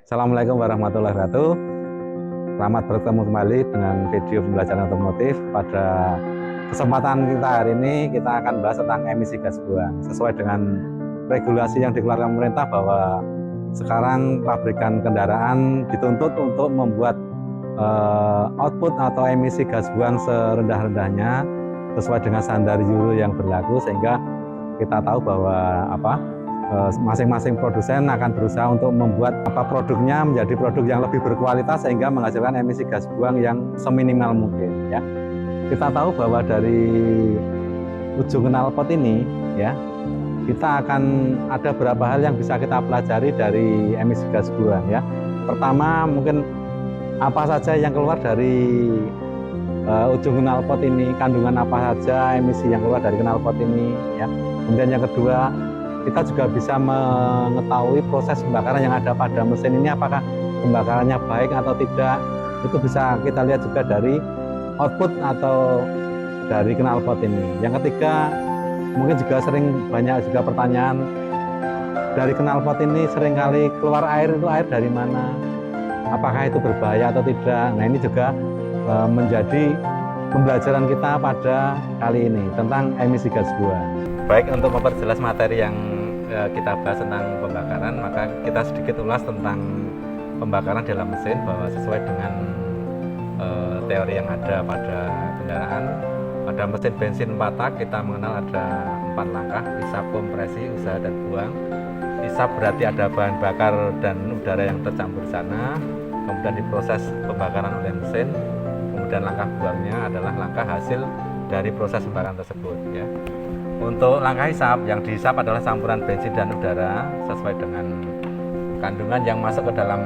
Assalamualaikum warahmatullahi wabarakatuh. Selamat bertemu kembali dengan video pembelajaran otomotif. Pada kesempatan kita hari ini kita akan bahas tentang emisi gas buang. Sesuai dengan regulasi yang dikeluarkan pemerintah bahwa sekarang pabrikan kendaraan dituntut untuk membuat output atau emisi gas buang serendah-rendahnya sesuai dengan standar Euro yang berlaku, sehingga kita tahu bahwa masing-masing produsen akan berusaha untuk membuat produknya menjadi produk yang lebih berkualitas sehingga menghasilkan emisi gas buang yang seminimal mungkin, ya. Kita tahu bahwa dari ujung knalpot ini, ya, kita akan ada beberapa hal yang bisa kita pelajari dari emisi gas buang, ya. Pertama, mungkin apa saja yang keluar dari ujung knalpot ini, kandungan apa saja emisi yang keluar dari knalpot ini, ya. Kemudian yang kedua, kita juga bisa mengetahui proses pembakaran yang ada pada mesin ini, apakah pembakarannya baik atau tidak. Itu bisa kita lihat juga dari output atau dari knalpot ini. Yang ketiga, mungkin juga banyak juga pertanyaan, dari knalpot ini seringkali keluar air, itu air dari mana, apakah itu berbahaya atau tidak. Nah, ini juga menjadi pembelajaran kita pada kali ini tentang emisi gas buang. Baik, untuk memperjelas materi yang kita bahas tentang pembakaran, maka kita sedikit ulas tentang pembakaran dalam mesin, bahwa sesuai dengan teori yang ada pada kendaraan. Pada mesin bensin 4 tak kita mengenal ada 4 langkah: isap, kompresi, usaha, dan buang. Isap berarti ada bahan bakar dan udara yang tercampur di sana, kemudian diproses pembakaran oleh mesin. Kemudian langkah buangnya adalah langkah hasil dari proses pembakaran tersebut, ya. Untuk langkah hisap, yang dihisap adalah campuran bensin dan udara sesuai dengan kandungan yang masuk ke dalam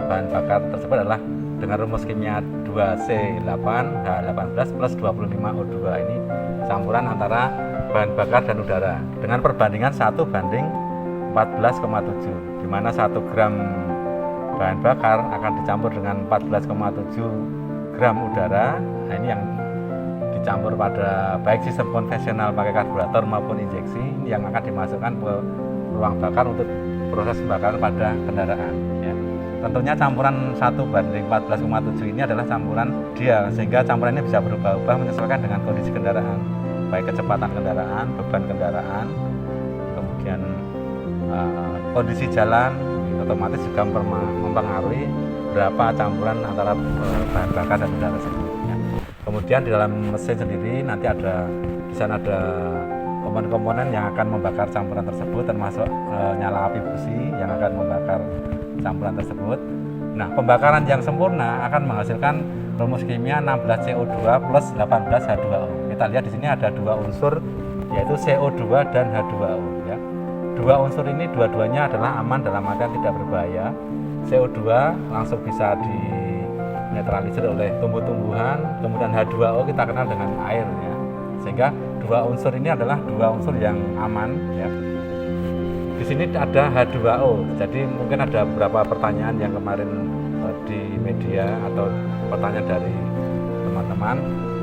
bahan bakar tersebut adalah dengan rumus kimia 2C8H18 plus 25O2. Ini campuran antara bahan bakar dan udara dengan perbandingan 1:14,7, di mana 1 gram bahan bakar akan dicampur dengan 14,7 gram udara. Nah, ini yang dicampur pada baik sistem konvensional pakai karburator maupun injeksi, yang akan dimasukkan ke ruang bakar untuk proses pembakaran pada kendaraan, ya. Tentunya campuran 1:14,7 ini adalah campuran ideal, sehingga campuran ini bisa berubah-ubah menyesuaikan dengan kondisi kendaraan, baik kecepatan kendaraan, beban kendaraan, kemudian kondisi jalan. Otomatis juga mempengaruhi berapa campuran antara bahan bakar dan udara tersebut, ya. Kemudian di dalam mesin sendiri nanti di sana ada komponen-komponen yang akan membakar campuran tersebut, termasuk nyala api busi yang akan membakar campuran tersebut. Nah, pembakaran yang sempurna akan menghasilkan rumus kimia 16CO2 plus 18H2O. Kita lihat di sini ada 2 unsur, yaitu CO2 dan H2O, ya. 2 unsur ini dua-duanya adalah aman dalam artian tidak berbahaya. CO2 langsung bisa dinetralisir oleh tumbuh-tumbuhan, kemudian H2O kita kenal dengan air, ya. Sehingga 2 unsur ini adalah 2 unsur yang aman, ya. Di sini ada H2O. Jadi mungkin ada beberapa pertanyaan yang kemarin di media atau pertanyaan dari teman-teman,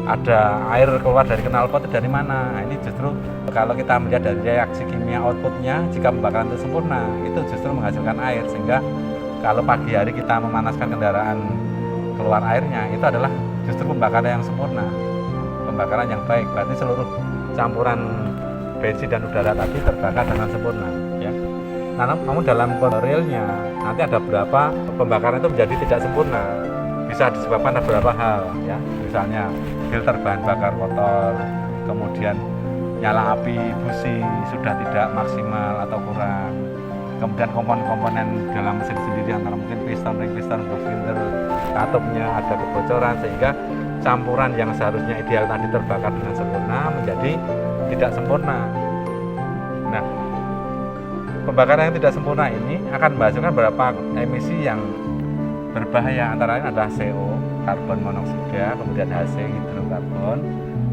ada air keluar dari knalpot dari mana? Nah, ini justru kalau kita melihat dari reaksi kimia outputnya, jika pembakaran itu sempurna, itu justru menghasilkan air, sehingga kalau pagi hari kita memanaskan kendaraan keluar airnya, itu adalah justru pembakaran yang sempurna, pembakaran yang baik. Berarti seluruh campuran bensin dan udara tadi terbakar dengan sempurna, ya. Nah, namun dalam realnya nanti ada beberapa pembakaran itu menjadi tidak sempurna. Bisa disebabkan ada beberapa hal, ya. Misalnya filter bahan bakar kotor, kemudian nyala api busi sudah tidak maksimal atau kurang, kemudian komponen-komponen dalam mesin sendiri antara mungkin piston, ring piston, box filter, katupnya ada kebocoran, sehingga campuran yang seharusnya ideal tadi terbakar dengan sempurna menjadi tidak sempurna. Nah, pembakaran yang tidak sempurna ini akan menghasilkan beberapa emisi yang berbahaya, antara lain adalah CO, karbon monoksida, kemudian HC, hidrokarbon,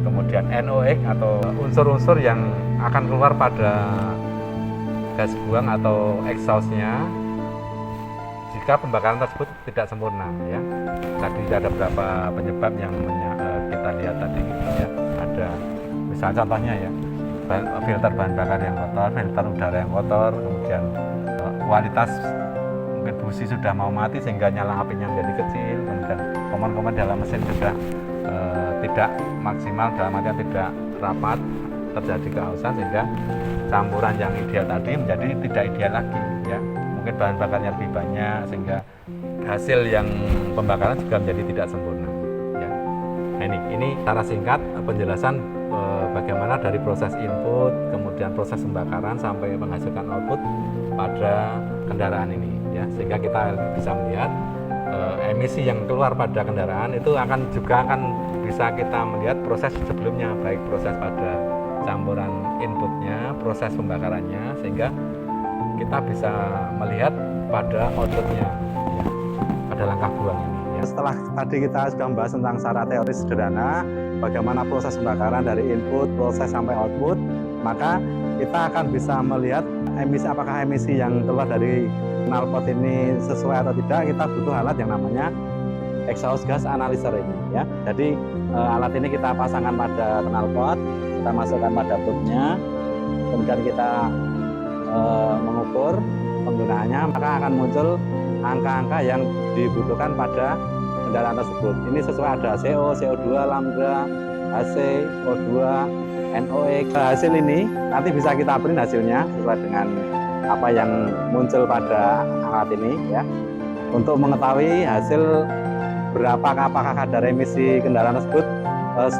kemudian NOx atau unsur-unsur yang akan keluar pada gas buang atau exhaustnya jika pembakaran tersebut tidak sempurna, ya. Tadi ada beberapa penyebab yang kita lihat tadi, ya. Ada misalnya contohnya, ya, filter bahan bakar yang kotor, filter udara yang kotor, kemudian kualitas mungkin busi sudah mau mati sehingga nyala apinya menjadi kecil, kemudian komponen-komponen dalam mesin juga tidak maksimal, dalam artian tidak rapat, terjadi keausan sehingga campuran yang ideal tadi menjadi tidak ideal lagi ya. Mungkin bahan bakarnya lebih banyak sehingga hasil yang pembakaran juga menjadi tidak sempurna ya. Nah, ini secara singkat penjelasan bagaimana dari proses input kemudian proses pembakaran sampai menghasilkan output pada kendaraan ini ya, sehingga kita bisa melihat emisi yang keluar pada kendaraan itu akan bisa kita melihat proses sebelumnya, baik proses pada campuran inputnya, proses pembakarannya, sehingga kita bisa melihat pada outputnya ya, pada langkah buang ini ya. Setelah tadi kita sudah membahas tentang secara teori sederhana bagaimana proses pembakaran dari input, proses sampai output, maka kita akan bisa melihat apakah emisi yang keluar dari knalpot ini sesuai atau tidak. Kita butuh alat yang namanya exhaust gas analyzer ini ya. Jadi alat ini kita pasangkan pada knalpot, kita masukkan pada bootnya, kemudian kita mengukur penggunaannya, maka akan muncul angka-angka yang dibutuhkan pada kendaraan tersebut. Ini sesuai ada CO, CO2, lambda, HC, O2, NOx. Hasil ini nanti bisa kita print hasilnya sesuai dengan apa yang muncul pada alat ini ya. Untuk mengetahui hasil apakah kadar emisi kendaraan tersebut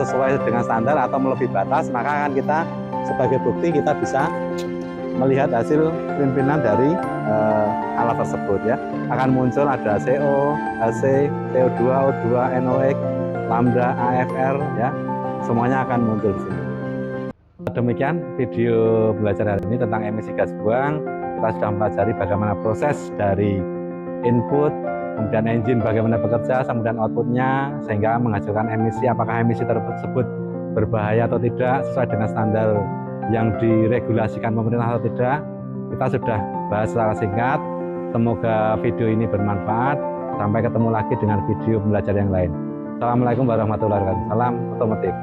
sesuai dengan standar atau melebihi batas, maka akan kita sebagai bukti kita bisa melihat hasil pimpinan dari alat tersebut ya. Akan muncul ada CO, HC, CO2, O2, NOx, lambda, AFR ya. Semuanya akan muncul di sini. Demikian video belajar hari ini tentang emisi gas buang. Kita sudah mempelajari bagaimana proses dari input, kemudian engine bagaimana bekerja, kemudian outputnya sehingga menghasilkan emisi. Apakah emisi tersebut berbahaya atau tidak, sesuai dengan standar yang diregulasikan pemerintah atau tidak. Kita sudah bahas secara singkat. Semoga video ini bermanfaat. Sampai ketemu lagi dengan video belajar yang lain. Assalamualaikum warahmatullahi wabarakatuh. Salam otomotif.